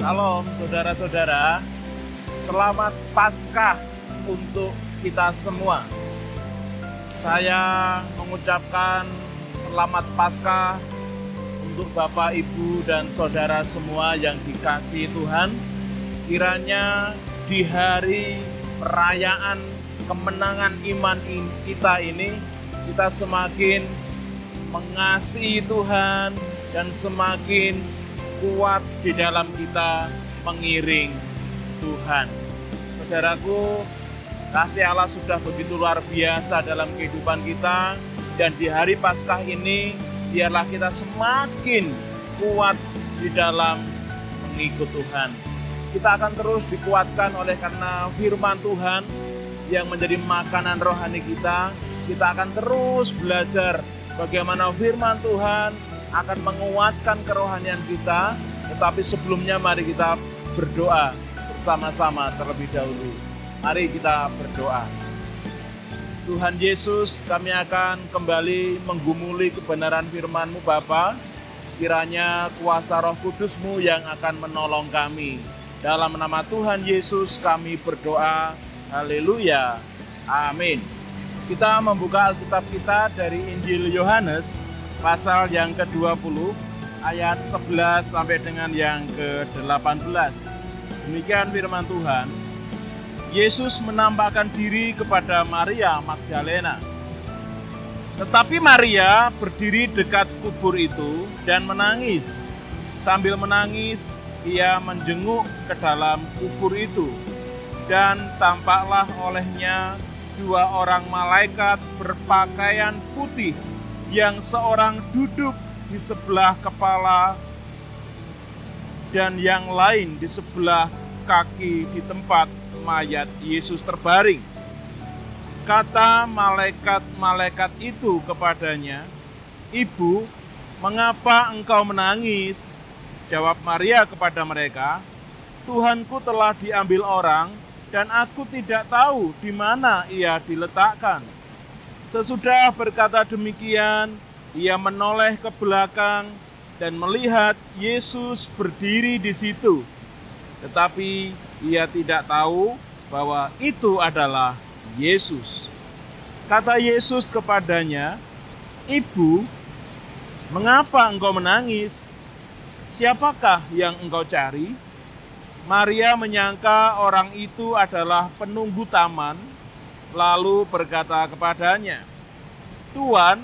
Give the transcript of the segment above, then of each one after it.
Salam saudara-saudara, selamat Paskah untuk kita semua. Saya mengucapkan selamat Paskah untuk Bapak, Ibu, dan saudara semua yang dikasihi Tuhan. Kiranya di hari perayaan kemenangan iman kita ini, kita semakin mengasihi Tuhan dan semakin kuat di dalam kita mengiring Tuhan. Saudaraku, kasih Allah sudah begitu luar biasa dalam kehidupan kita, dan di hari Paskah ini biarlah kita semakin kuat di dalam mengikut Tuhan. Kita akan terus dikuatkan oleh karena firman Tuhan yang menjadi makanan rohani kita. Kita akan terus belajar bagaimana firman Tuhan akan menguatkan kerohanian kita. Tetapi sebelumnya mari kita berdoa bersama-sama terlebih dahulu. Mari kita berdoa. Tuhan Yesus, kami akan kembali menggumuli kebenaran firman-Mu Bapa. Kiranya kuasa Roh Kudus-Mu yang akan menolong kami. Dalam nama Tuhan Yesus kami berdoa. Haleluya. Amin. Kita membuka Alkitab kita dari Injil Yohanes pasal yang ke-20, ayat 11 sampai dengan yang ke-18. Demikian firman Tuhan. Yesus menampakkan diri kepada Maria Magdalena. Tetapi Maria berdiri dekat kubur itu dan menangis. Sambil menangis, ia menjenguk ke dalam kubur itu. Dan tampaklah olehnya dua orang malaikat berpakaian putih, yang seorang duduk di sebelah kepala dan yang lain di sebelah kaki di tempat mayat Yesus terbaring. Kata malaikat-malaikat itu kepadanya, "Ibu, mengapa engkau menangis?" Jawab Maria kepada mereka, "Tuhanku telah diambil orang dan aku tidak tahu di mana ia diletakkan." Sesudah berkata demikian, ia menoleh ke belakang dan melihat Yesus berdiri di situ. Tetapi ia tidak tahu bahwa itu adalah Yesus. Kata Yesus kepadanya, "Ibu, mengapa engkau menangis? Siapakah yang engkau cari?" Maria menyangka orang itu adalah penunggu taman, lalu berkata kepadanya, "Tuan,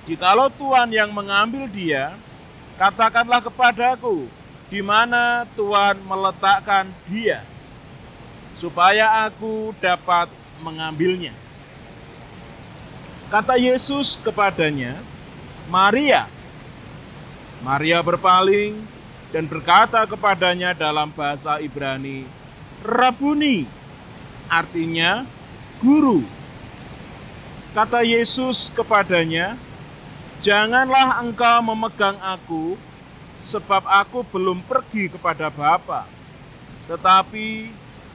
jikalau Tuan yang mengambil dia, katakanlah kepadaku, di mana Tuan meletakkan dia, supaya aku dapat mengambilnya." Kata Yesus kepadanya, "Maria." Maria berpaling dan berkata kepadanya dalam bahasa Ibrani, "Rabuni," artinya guru. Kata Yesus kepadanya, "Janganlah engkau memegang aku, sebab aku belum pergi kepada Bapa. Tetapi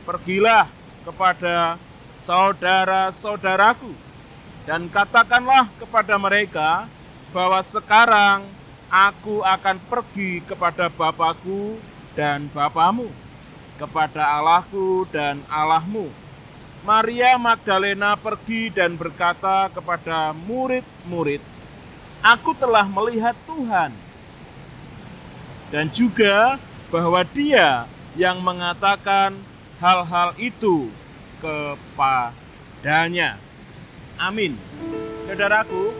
pergilah kepada saudara-saudaraku, dan katakanlah kepada mereka bahwa sekarang aku akan pergi kepada Bapakku dan Bapamu, kepada Allahku dan Allahmu." Maria Magdalena pergi dan berkata kepada murid-murid, "Aku telah melihat Tuhan." Dan juga bahwa Dia yang mengatakan hal-hal itu kepadanya. Amin. Saudaraku,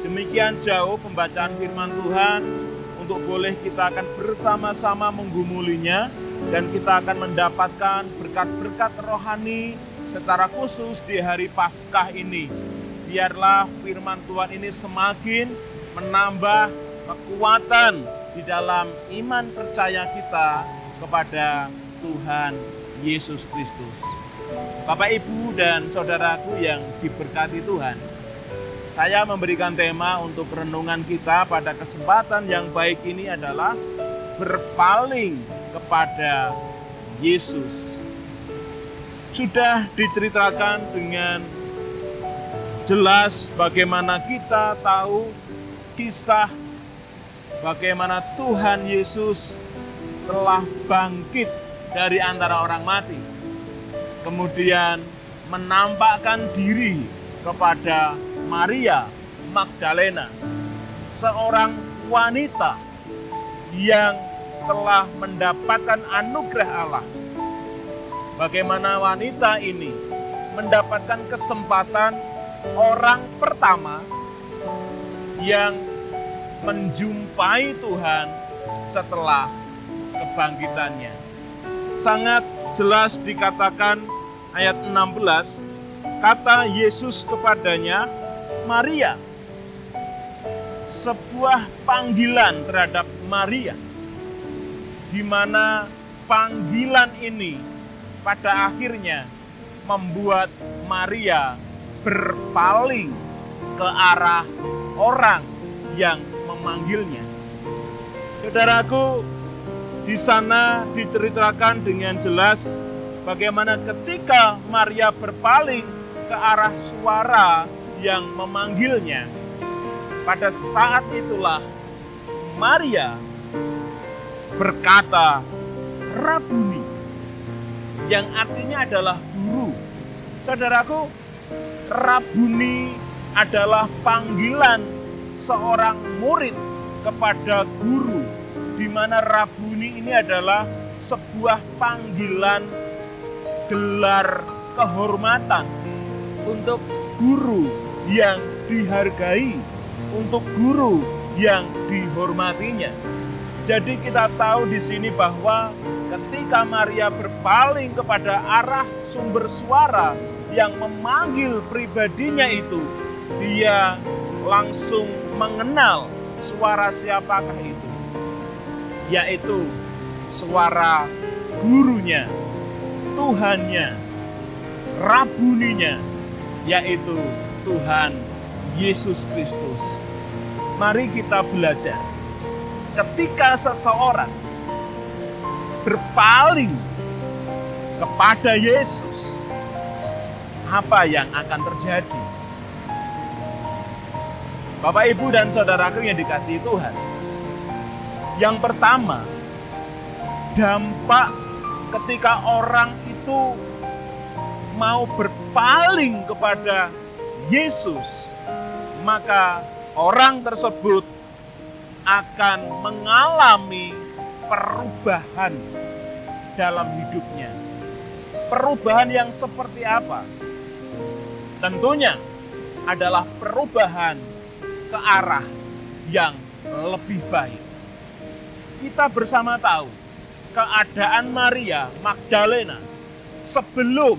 demikian jauh pembacaan firman Tuhan. Untuk boleh kita akan bersama-sama menggumulinya, dan kita akan mendapatkan berkat-berkat rohani secara khusus di hari Paskah ini. Biarlah firman Tuhan ini semakin menambah kekuatan di dalam iman percaya kita kepada Tuhan Yesus Kristus. Bapak, Ibu, dan saudaraku yang diberkati Tuhan, saya memberikan tema untuk renungan kita pada kesempatan yang baik ini adalah berpaling kepada Yesus. Sudah diceritakan dengan jelas bagaimana kita tahu kisah bagaimana Tuhan Yesus telah bangkit dari antara orang mati. Kemudian menampakkan diri kepada Maria Magdalena, seorang wanita yang telah mendapatkan anugerah Allah. Bagaimana wanita ini mendapatkan kesempatan orang pertama yang menjumpai Tuhan setelah kebangkitannya. Sangat jelas dikatakan ayat 16, kata Yesus kepadanya, Maria. Sebuah panggilan terhadap Maria, di mana panggilan ini pada akhirnya membuat Maria berpaling ke arah orang yang memanggilnya. Saudaraku, di sana diceritakan dengan jelas bagaimana ketika Maria berpaling ke arah suara yang memanggilnya, pada saat itulah Maria berkata, Rabuni, yang artinya adalah guru. Saudaraku, Rabuni adalah panggilan seorang murid kepada guru, di mana Rabuni ini adalah sebuah panggilan gelar kehormatan untuk guru yang dihargai, untuk guru yang dihormatinya. Jadi kita tahu di sini bahwa ketika Maria berpaling kepada arah sumber suara yang memanggil pribadinya itu, dia langsung mengenal suara siapakah itu, yaitu suara gurunya, Tuhannya, Rabuninya, yaitu Tuhan Yesus Kristus. Mari kita belajar. Ketika seseorang berpaling kepada Yesus, apa yang akan terjadi? Bapak, Ibu, dan saudaraku yang dikasihi Tuhan, yang pertama, dampak ketika orang itu mau berpaling kepada Yesus, maka orang tersebut akan mengalami perubahan dalam hidupnya. Perubahan yang seperti apa? Tentunya adalah perubahan ke arah yang lebih baik. Kita bersama tahu keadaan Maria Magdalena sebelum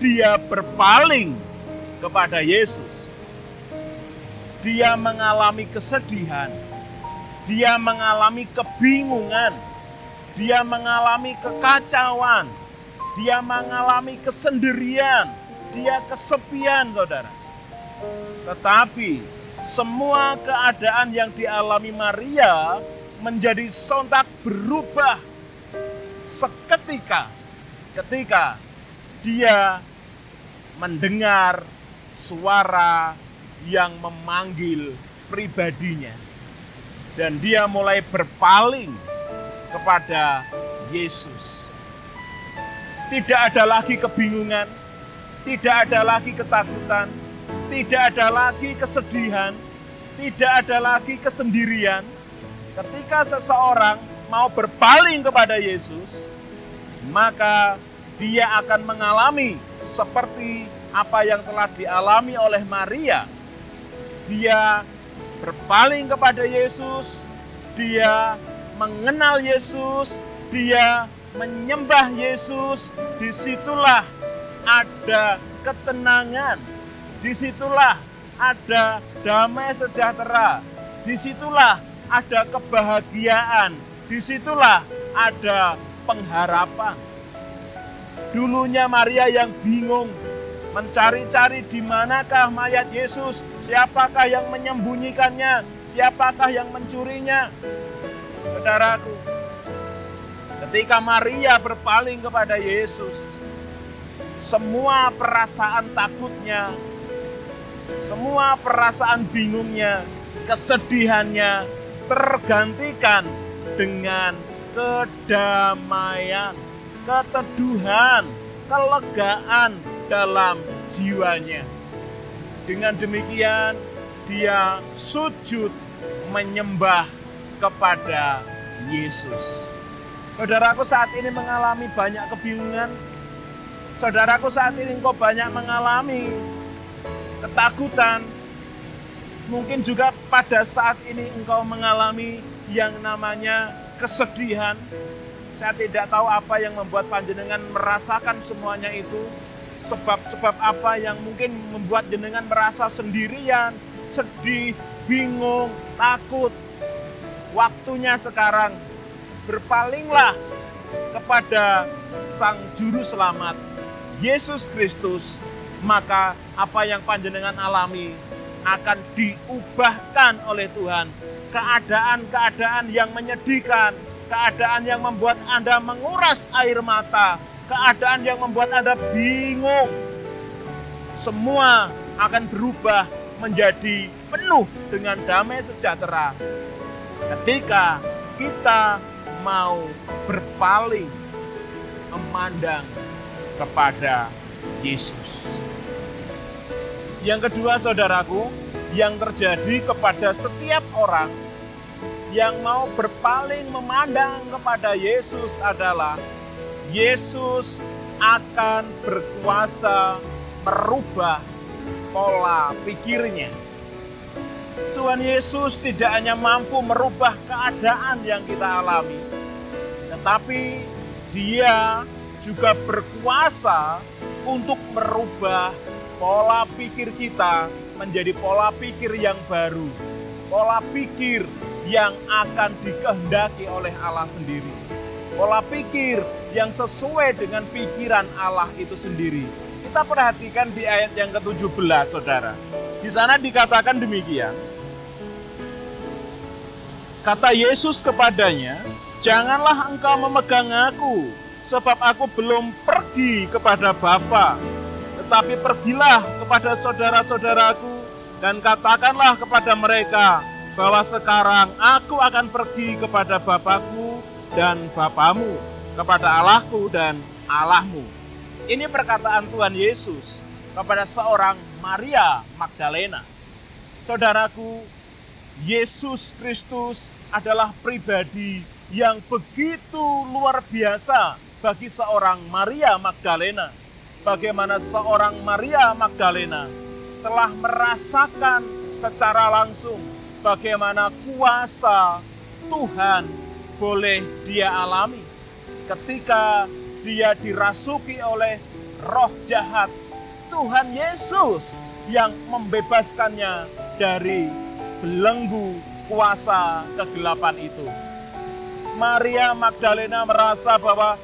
dia berpaling kepada Yesus. Dia mengalami kesedihan, dia mengalami kebingungan, dia mengalami kekacauan, dia mengalami kesendirian, dia kesepian, saudara. Tetapi semua keadaan yang dialami Maria menjadi sontak berubah seketika ketika dia mendengar suara yang memanggil pribadinya. Dan dia mulai berpaling kepada Yesus. Tidak ada lagi kebingungan, tidak ada lagi ketakutan, tidak ada lagi kesedihan, tidak ada lagi kesendirian. Ketika seseorang mau berpaling kepada Yesus, maka dia akan mengalami seperti apa yang telah dialami oleh Maria. Dia berpaling kepada Yesus, dia mengenal Yesus, dia menyembah Yesus. Disitulah ada ketenangan, disitulah ada damai sejahtera, disitulah ada kebahagiaan, disitulah ada pengharapan. Dulunya Maria yang bingung, mencari-cari di manakah mayat Yesus, siapakah yang menyembunyikannya, siapakah yang mencurinya. Saudaraku, Ketika Maria berpaling kepada Yesus, semua perasaan takutnya, semua perasaan bingungnya, kesedihannya tergantikan dengan kedamaian, keteduhan, kelegaan dalam jiwanya. Dengan demikian, dia sujud menyembah kepada Yesus. Saudaraku saat ini mengalami banyak kebingungan. Saudaraku saat ini engkau banyak mengalami ketakutan. Mungkin juga pada saat ini engkau mengalami yang namanya kesedihan. Saya tidak tahu apa yang membuat panjenengan merasakan semuanya itu. Sebab-sebab apa yang mungkin membuat jenengan merasa sendirian, sedih, bingung, takut. Waktunya sekarang berpalinglah kepada Sang Juru Selamat, Yesus Kristus, maka apa yang panjenengan alami akan diubahkan oleh Tuhan. Keadaan-keadaan yang menyedihkan, keadaan yang membuat Anda menguras air mata, keadaan yang membuat Anda bingung, semua akan berubah menjadi penuh dengan damai sejahtera ketika kita mau berpaling memandang kepada Yesus. Yang kedua, saudaraku, yang terjadi kepada setiap orang yang mau berpaling memandang kepada Yesus adalah Yesus akan berkuasa merubah pola pikirnya. Tuhan Yesus tidak hanya mampu merubah keadaan yang kita alami, tetapi Dia juga berkuasa untuk merubah pola pikir kita menjadi pola pikir yang baru, pola pikir yang akan dikehendaki oleh Allah sendiri, pola pikir yang sesuai dengan pikiran Allah itu sendiri. Kita perhatikan di ayat yang ke-17, saudara. Di sana dikatakan demikian. Kata Yesus kepadanya, "Janganlah engkau memegang aku, sebab aku belum pergi kepada Bapa. Tetapi pergilah kepada saudara-saudaraku dan katakanlah kepada mereka bahwa sekarang aku akan pergi kepada Bapakku dan Bapamu, kepada Allahku dan Allahmu." Ini perkataan Tuhan Yesus kepada seorang Maria Magdalena. Saudaraku, Yesus Kristus adalah pribadi yang begitu luar biasa bagi seorang Maria Magdalena. Bagaimana seorang Maria Magdalena telah merasakan secara langsung bagaimana kuasa Tuhan boleh dia alami ketika dia dirasuki oleh roh jahat. Tuhan Yesus yang membebaskannya dari belenggu kuasa kegelapan itu. Maria Magdalena merasa bahwa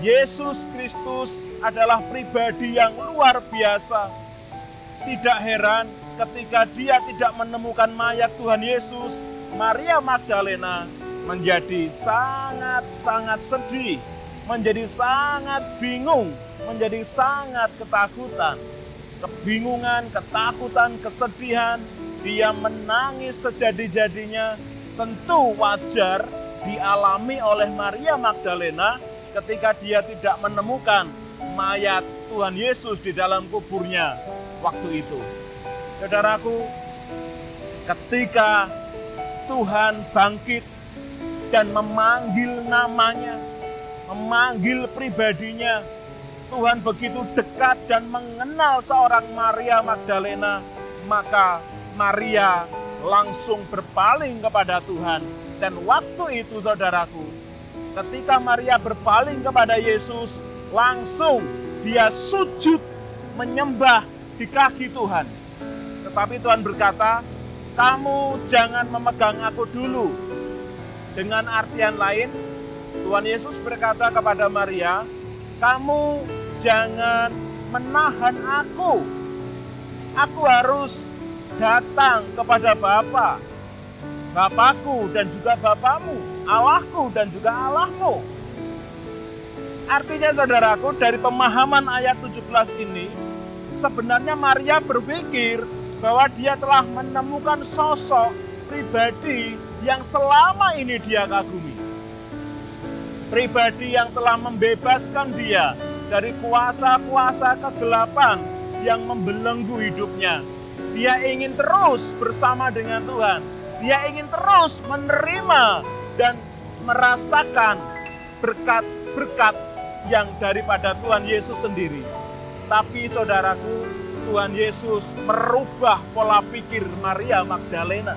Yesus Kristus adalah pribadi yang luar biasa. Tidak heran ketika dia tidak menemukan mayat Tuhan Yesus, Maria Magdalena menjadi sangat-sangat sedih, menjadi sangat bingung, menjadi sangat ketakutan. Kebingungan, ketakutan, kesedihan, dia menangis sejadi-jadinya. Tentu wajar dialami oleh Maria Magdalena ketika dia tidak menemukan mayat Tuhan Yesus di dalam kuburnya waktu itu. Saudaraku, ketika Tuhan bangkit dan memanggil namanya, memanggil pribadinya, Tuhan begitu dekat dan mengenal seorang Maria Magdalena, maka Maria langsung berpaling kepada Tuhan. Dan waktu itu, saudaraku, ketika Maria berpaling kepada Yesus, langsung dia sujud menyembah di kaki Tuhan. Tetapi Tuhan berkata, "Kamu jangan memegang aku dulu." Dengan artian lain, Tuhan Yesus berkata kepada Maria, "Kamu jangan menahan aku. Aku harus datang kepada Bapa, Bapakku dan juga Bapamu, Allahku dan juga Allahmu." Artinya saudaraku, dari pemahaman ayat 17 ini, sebenarnya Maria berpikir bahwa dia telah menemukan sosok pribadi yang selama ini dia kagumi. Pribadi yang telah membebaskan dia dari kuasa-kuasa kegelapan yang membelenggu hidupnya. Dia ingin terus bersama dengan Tuhan. Dia ingin terus menerima dan merasakan berkat-berkat yang daripada Tuhan Yesus sendiri. Tapi saudaraku, Tuhan Yesus merubah pola pikir Maria Magdalena.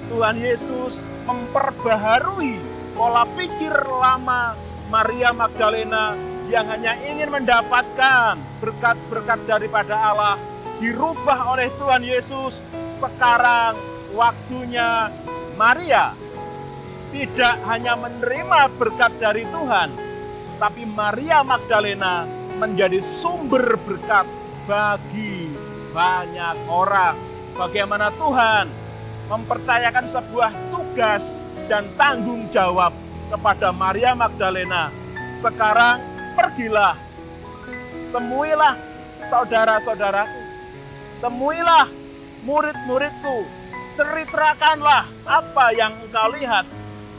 Tuhan Yesus memperbaharui pola pikir lama Maria Magdalena yang hanya ingin mendapatkan berkat-berkat daripada Allah, dirubah oleh Tuhan Yesus. Sekarang waktunya Maria tidak hanya menerima berkat dari Tuhan, tapi Maria Magdalena menjadi sumber berkat bagi banyak orang. Bagaimana Tuhan mempercayakan sebuah tugas dan tanggung jawab kepada Maria Magdalena. Sekarang pergilah, temuilah saudara-saudaraku, temuilah murid-muridku, ceritakanlah apa yang engkau lihat,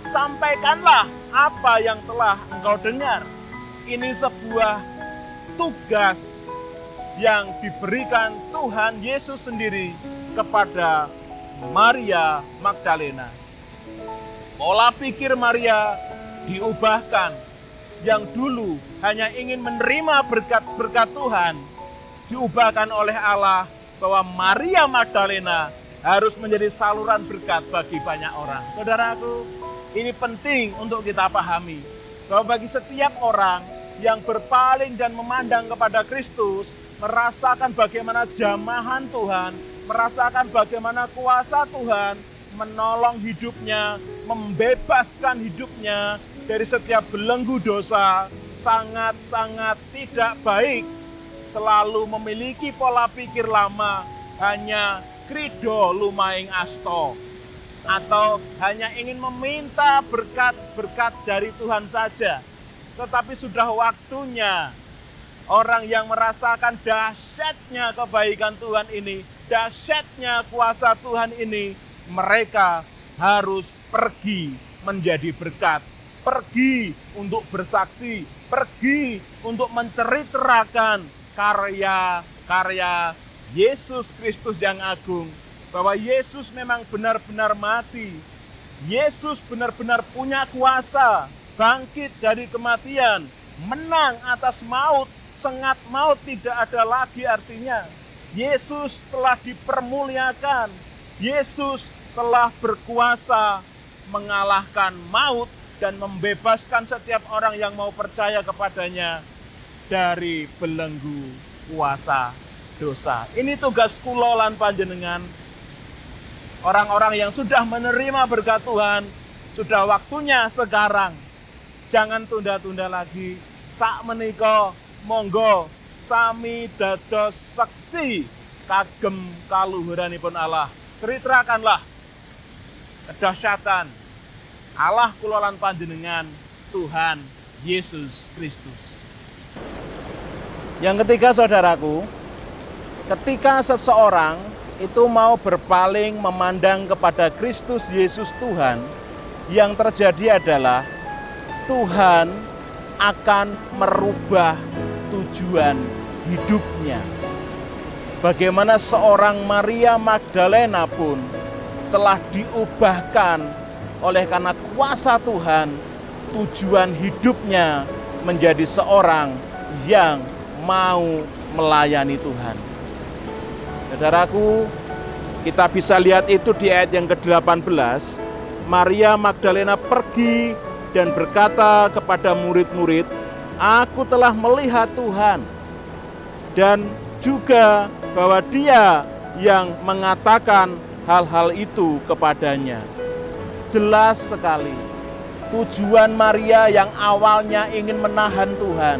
sampaikanlah apa yang telah engkau dengar. Ini sebuah tugas yang diberikan Tuhan Yesus sendiri kepada Maria Magdalena. Pola pikir Maria diubahkan. Yang dulu hanya ingin menerima berkat-berkat Tuhan, diubahkan oleh Allah bahwa Maria Magdalena harus menjadi saluran berkat bagi banyak orang. Saudaraku, ini penting untuk kita pahami bahwa bagi setiap orang yang berpaling dan memandang kepada Kristus, merasakan bagaimana jamahan Tuhan, merasakan bagaimana kuasa Tuhan menolong hidupnya, membebaskan hidupnya dari setiap belenggu dosa, sangat-sangat tidak baik selalu memiliki pola pikir lama, hanya krido lumaing asto, atau hanya ingin meminta berkat-berkat dari Tuhan saja. Tetapi sudah waktunya orang yang merasakan dahsyatnya kebaikan Tuhan ini, dahsyatnya kuasa Tuhan ini, mereka harus pergi menjadi berkat, pergi untuk bersaksi, pergi untuk menceritakan karya-karya Yesus Kristus yang agung, bahwa Yesus memang benar-benar mati, Yesus benar-benar punya kuasa, bangkit dari kematian, menang atas maut, sengat maut tidak ada lagi artinya. Yesus telah dipermuliakan, Yesus telah berkuasa mengalahkan maut dan membebaskan setiap orang yang mau percaya kepadanya dari belenggu kuasa dosa. Ini tugas kula lan panjenengan, orang-orang yang sudah menerima berkat Tuhan. Sudah waktunya sekarang, jangan tunda-tunda lagi. Sak menika monggo sami dados saksi kagem kaluhuranipun Allah. Ceritakanlah kedahsyatan Allah kula lan panjenengan, Tuhan Yesus Kristus. Yang ketiga saudaraku, ketika seseorang itu mau berpaling memandang kepada Kristus Yesus Tuhan, yang terjadi adalah Tuhan akan merubah tujuan hidupnya. Bagaimana seorang Maria Magdalena pun telah diubahkan oleh karena kuasa Tuhan, tujuan hidupnya menjadi seorang yang mau melayani Tuhan. Saudaraku, kita bisa lihat itu di ayat yang ke-18. Maria Magdalena pergi dan berkata kepada murid-murid, "Aku telah melihat Tuhan." Dan juga bahwa dia yang mengatakan hal-hal itu kepadanya. Jelas sekali, tujuan Maria yang awalnya ingin menahan Tuhan,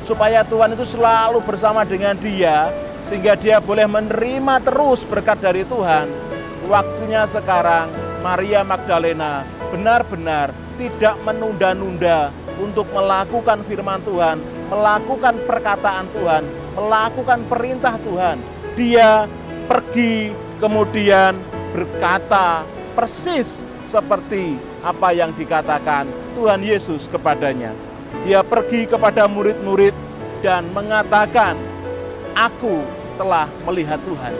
supaya Tuhan itu selalu bersama dengan dia, sehingga dia boleh menerima terus berkat dari Tuhan. Waktunya sekarang Maria Magdalena benar-benar tidak menunda-nunda untuk melakukan firman Tuhan, melakukan perkataan Tuhan, melakukan perintah Tuhan. Dia pergi kemudian berkata persis seperti apa yang dikatakan Tuhan Yesus kepadanya. Dia pergi kepada murid-murid dan mengatakan, "Aku telah melihat Tuhan."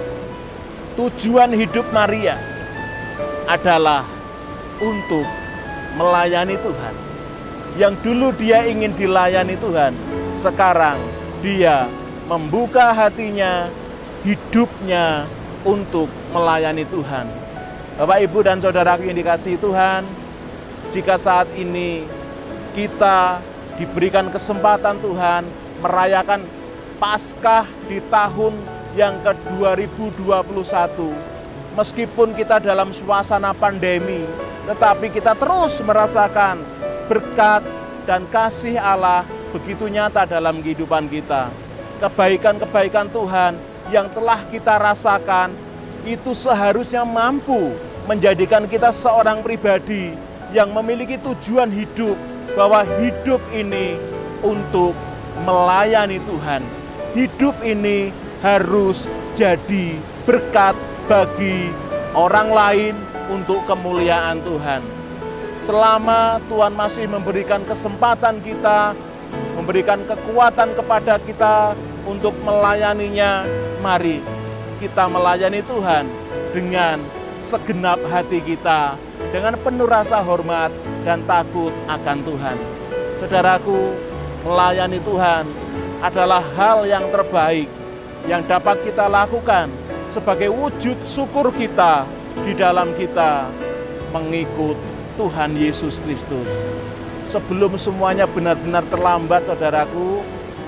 Tujuan hidup Maria adalah untuk melayani Tuhan. Yang dulu dia ingin dilayani Tuhan, sekarang dia membuka hatinya, hidupnya untuk melayani Tuhan. Bapak, Ibu, dan saudaraku yang dikasihi Tuhan, jika saat ini kita diberikan kesempatan Tuhan merayakan Paskah di tahun yang ke-2021, meskipun kita dalam suasana pandemi, tetapi kita terus merasakan berkat dan kasih Allah begitu nyata dalam kehidupan kita. Kebaikan-kebaikan Tuhan yang telah kita rasakan itu seharusnya mampu menjadikan kita seorang pribadi yang memiliki tujuan hidup, bahwa hidup ini untuk melayani Tuhan. Hidup ini harus jadi berkat bagi orang lain untuk kemuliaan Tuhan. Selama Tuhan masih memberikan kesempatan kita, memberikan kekuatan kepada kita untuk melayaninya, mari kita melayani Tuhan dengan segenap hati kita, dengan penuh rasa hormat dan takut akan Tuhan. Saudaraku, melayani Tuhan adalah hal yang terbaik yang dapat kita lakukan sebagai wujud syukur kita di dalam kita mengikut Tuhan Yesus Kristus. Sebelum semuanya benar-benar terlambat, saudaraku,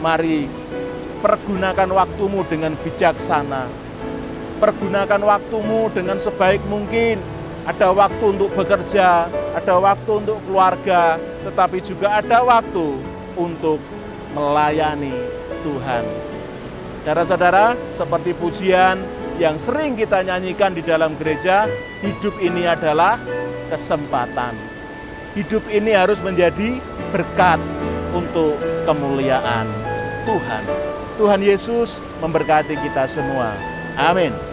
mari pergunakan waktumu dengan bijaksana. Pergunakan waktumu dengan sebaik mungkin. Ada waktu untuk bekerja, ada waktu untuk keluarga, tetapi juga ada waktu untuk melayani Tuhan. Saudara-saudara, seperti pujian yang sering kita nyanyikan di dalam gereja, hidup ini adalah kesempatan. Hidup ini harus menjadi berkat untuk kemuliaan Tuhan. Tuhan Yesus memberkati kita semua. Amin.